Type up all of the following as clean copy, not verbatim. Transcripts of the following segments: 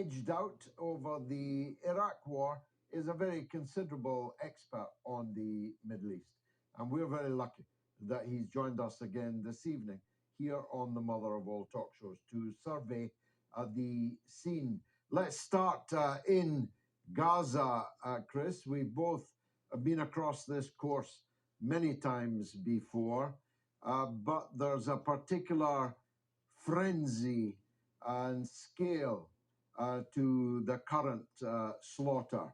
aged out over the Iraq war, is a very considerable expert on the Middle East. And we're very lucky that he's joined us again this evening here on the Mother of All Talk Shows to survey the scene. Let's start in Gaza, Chris. We've both been across this course many times before, but there's a particular frenzy and scale to the current slaughter,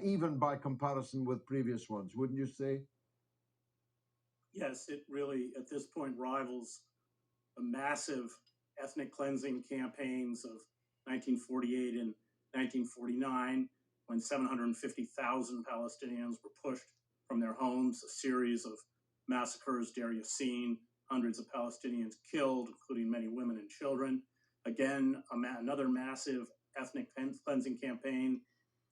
even by comparison with previous ones, wouldn't you say? Yes, it really, at this point, rivals the massive ethnic cleansing campaigns of 1948 and 1949, when 750,000 Palestinians were pushed from their homes, a series of massacres, Deir Yassin, hundreds of Palestinians killed, including many women and children. Again, another massive ethnic cleansing campaign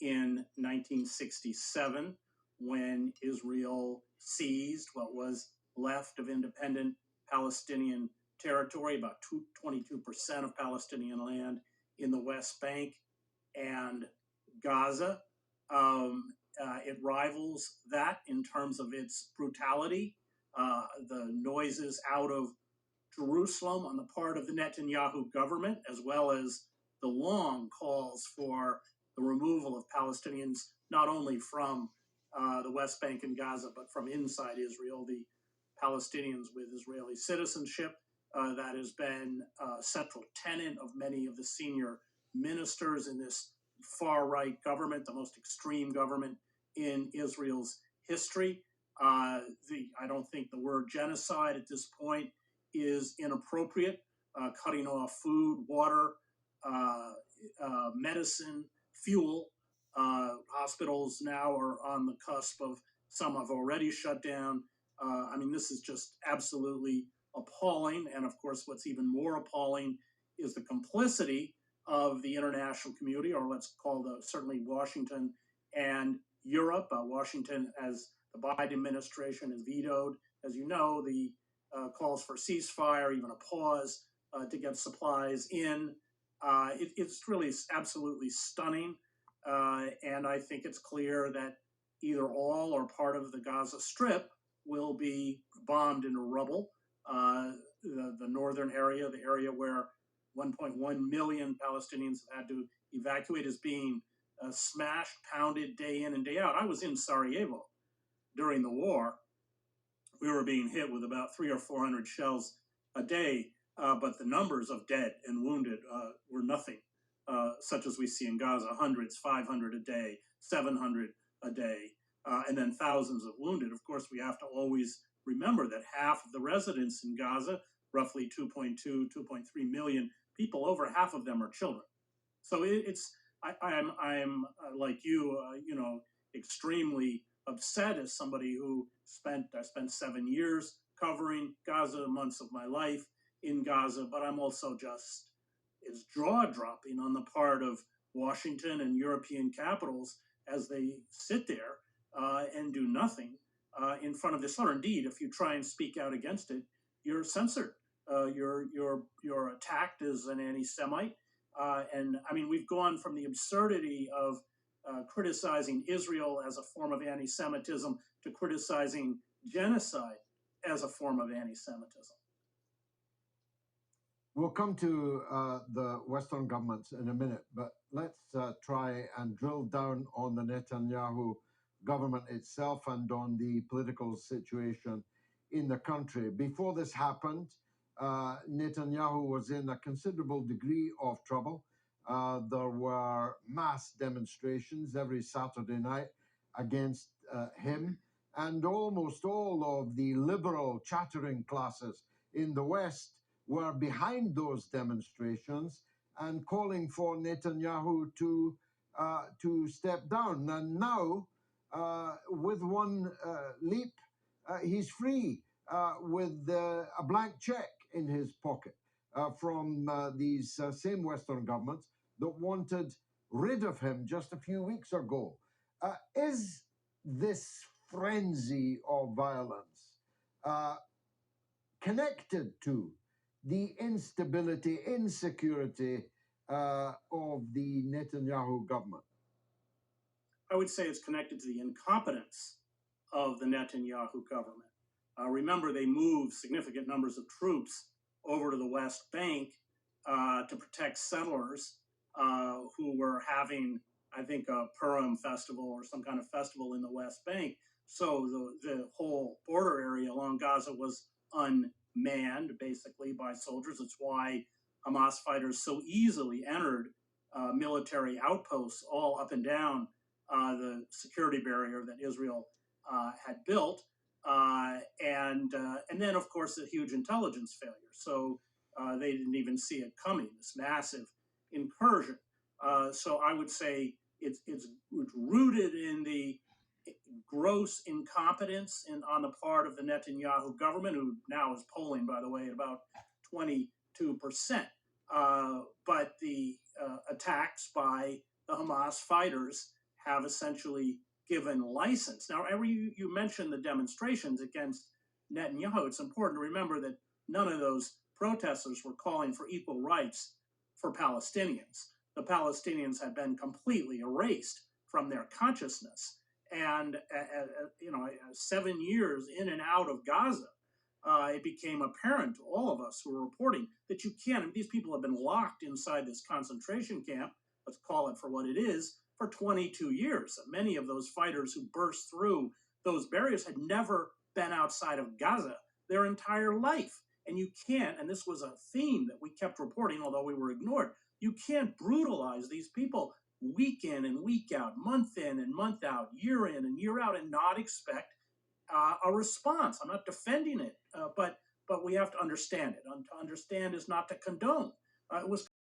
in 1967, when Israel seized what was left of independent Palestinian territory, about 22% of Palestinian land in the West Bank and Gaza. It rivals that in terms of its brutality. The noises out of Jerusalem on the part of the Netanyahu government, as well as the long calls for the removal of Palestinians, not only from the West Bank and Gaza, but from inside Israel, the Palestinians with Israeli citizenship. That has been a central tenet of many of the senior ministers in this far-right government, the most extreme government in Israel's history. I don't think the word genocide at this point is inappropriate. Cutting off food, water, medicine, fuel. Hospitals now are on the cusp of, some have already shut down. This is just absolutely appalling. And of course, what's even more appalling is the complicity of the international community, or let's call certainly Washington and Europe. Washington, as the Biden administration has vetoed, as you know, the calls for ceasefire, even a pause to get supplies in. It's really absolutely stunning. And I think it's clear that either all or part of the Gaza Strip will be bombed into rubble. The northern area, the area where 1.1 million Palestinians have had to evacuate, is being smashed, pounded day in and day out. I was in Sarajevo during the war. We were being hit with about 300 or 400 shells a day, but the numbers of dead and wounded were nothing, such as we see in Gaza, hundreds, 500 a day, 700 a day, and then thousands of wounded. Of course, we have to always remember that half of the residents in Gaza, roughly 2.2, 2.3 million people, over half of them are children. So I'm like you, extremely upset as somebody who I spent 7 years covering Gaza, months of my life in Gaza, but I'm also just, it's jaw-dropping on the part of Washington and European capitals as they sit there and do nothing in front of this slaughter. Indeed, if you try and speak out against it, you're censored. You're attacked as an anti-Semite. We've gone from the absurdity of criticizing Israel as a form of anti-Semitism to criticizing genocide as a form of anti-Semitism. We'll come to the Western governments in a minute, but let's try and drill down on the Netanyahu government itself and on the political situation in the country. Before this happened, Netanyahu was in a considerable degree of trouble. There were mass demonstrations every Saturday night against him, and almost all of the liberal chattering classes in the West were behind those demonstrations and calling for Netanyahu to step down. And now, with one leap, he's free with a blank check in his pocket from these same Western governments that wanted rid of him just a few weeks ago. Is this frenzy of violence connected to the instability, insecurity of the Netanyahu government? I would say it's connected to the incompetence of the Netanyahu government. Remember, they moved significant numbers of troops over to the West Bank to protect settlers who were having, I think, a Purim festival or some kind of festival in the West Bank. So the whole border area along Gaza was unmanned, basically, by soldiers. It's why Hamas fighters so easily entered military outposts all up and down the security barrier that Israel had built, and then of course a huge intelligence failure. So they didn't even see it coming. This massive incursion. So I would say it's rooted in the gross incompetence on the part of the Netanyahu government, who now is polling, by the way, at about 22%. But the attacks by the Hamas fighters have essentially given license. Now, you mentioned the demonstrations against Netanyahu. It's important to remember that none of those protesters were calling for equal rights for Palestinians. The Palestinians had been completely erased from their consciousness. And 7 years in and out of Gaza, it became apparent to all of us who were reporting that you can't. These people have been locked inside this concentration camp, let's call it for what it is, for 22 years. Many of those fighters who burst through those barriers had never been outside of Gaza their entire life. And you can't, and this was a theme that we kept reporting, although we were ignored, you can't brutalize these people week in and week out, month in and month out, year in and year out, and not expect a response. I'm not defending it, but we have to understand it. To understand is not to condone. It was